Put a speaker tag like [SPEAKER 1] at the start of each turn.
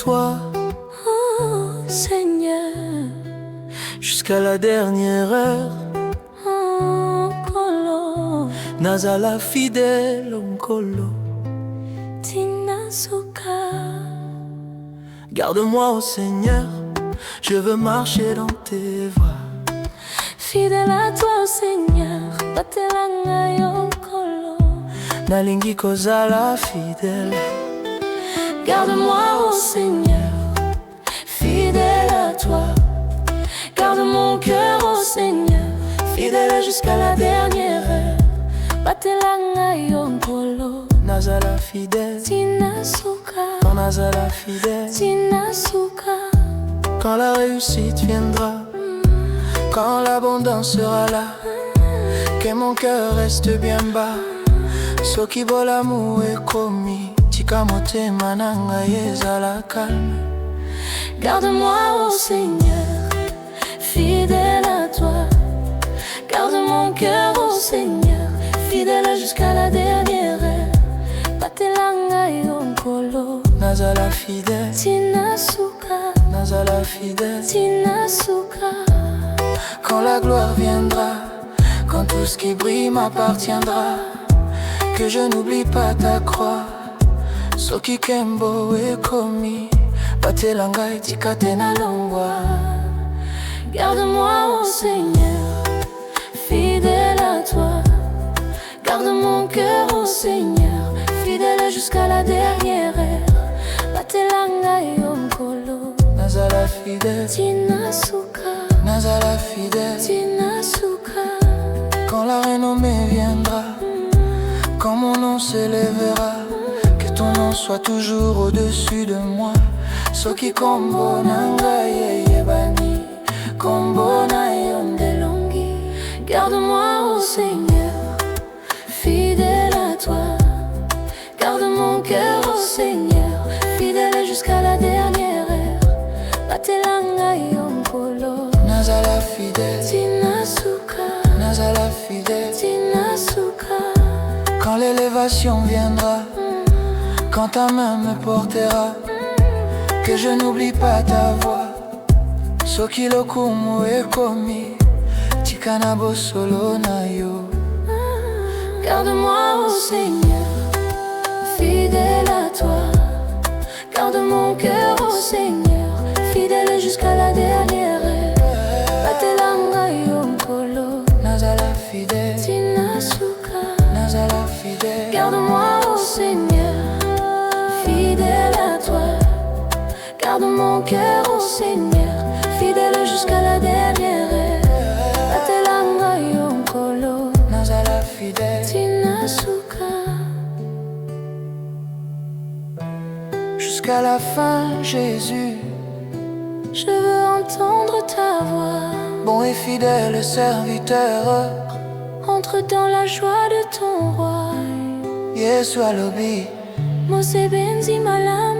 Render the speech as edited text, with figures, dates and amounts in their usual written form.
[SPEAKER 1] toi,
[SPEAKER 2] Oh Seigneur,
[SPEAKER 1] jusqu'à la dernière heure.
[SPEAKER 2] oh Kolo,
[SPEAKER 1] Nazala fidèle Nkolo.
[SPEAKER 2] Tina Suka.
[SPEAKER 1] Garde-moi au Seigneur, je veux marcher dans tes voies.
[SPEAKER 2] Fidèle à toi, Seigneur, batelanga yo Kolo.
[SPEAKER 1] Nalingi kozala fidèle.
[SPEAKER 2] Garde-moi, ô Seigneur, fidèle à toi. Garde mon cœur, ô Seigneur, fidèle jusqu'à la dernière heure. Batelanga yo Kolo.
[SPEAKER 1] Nazala fidèle,
[SPEAKER 2] Tina Suka,
[SPEAKER 1] quand Nazala fidèle.
[SPEAKER 2] Tina Suka.
[SPEAKER 1] Quand la réussite viendra, quand l'abondance sera là, que mon cœur reste bien bas. Soki bolamu ekomi, tika motema nanga ezala calme.
[SPEAKER 2] Garde-moi, ô Seigneur, fidèle à toi. Garde mon cœur, ô Seigneur, fidèle jusqu'à la dernière heure. Batelanga yo Kolo.
[SPEAKER 1] Nazala fidèle,
[SPEAKER 2] Tina Suka,
[SPEAKER 1] Nazala fidèle.
[SPEAKER 2] Tina Suka.
[SPEAKER 1] Quand la gloire viendra, quand tout ce qui brille m'appartiendra, que je n'oublie pas ta croix. Soki kembo ekomi, batelanga etika tena longwa.
[SPEAKER 2] Garde-moi, ô Seigneur, fidèle à toi. Garde mon cœur, ô Seigneur, fidèle jusqu'à la dernière heure. Batelanga yo Kolo.
[SPEAKER 1] Nazala fidèle,
[SPEAKER 2] Tina Suka,
[SPEAKER 1] Nazala fidèle.
[SPEAKER 2] Tina Suka.
[SPEAKER 1] Quand la renommée viendra, quand mon nom s'élèvera, que ton nom soit toujours au-dessus de moi. Soki kombo nanga yebani, kombo na yondelongi.
[SPEAKER 2] Garde-moi, ô Seigneur, fidèle à toi. Garde mon cœur, ô Seigneur, fidèle jusqu'à la dernière heure. Batelanga yo Kolo.
[SPEAKER 1] Nazala fidèle,
[SPEAKER 2] Tina Suka,
[SPEAKER 1] Nazala fidèle.
[SPEAKER 2] Tina Suka.
[SPEAKER 1] Quand l'élévation viendra, quand ta main me portera, que je n'oublie pas ta voix. Soki lokumu ekomi, tikana bosolo na yo.
[SPEAKER 2] Garde-moi, ô Seigneur, fidèle à toi. Garde mon cœur, ô Seigneur, fidèle jusqu'à la dernière heure. Batelanga yo Kolo.
[SPEAKER 1] Nazala fidèle,
[SPEAKER 2] Tina Suka.
[SPEAKER 1] Nazala fidèle.
[SPEAKER 2] Garde-moi, ô Seigneur, fidèle à toi. Garde mon cœur, ô Seigneur, fidèle jusqu'à la dernière heure. Batelanga yo Kolo.
[SPEAKER 1] Nazala fidèle,
[SPEAKER 2] Tina Suka.
[SPEAKER 1] jusqu'à la fin Jésus,
[SPEAKER 2] Je veux entendre ta voix.
[SPEAKER 1] bon et fidèle serviteur.
[SPEAKER 2] Entre dans la joie de ton roi.
[SPEAKER 1] Yesu alobi,
[SPEAKER 2] Mose benzi malam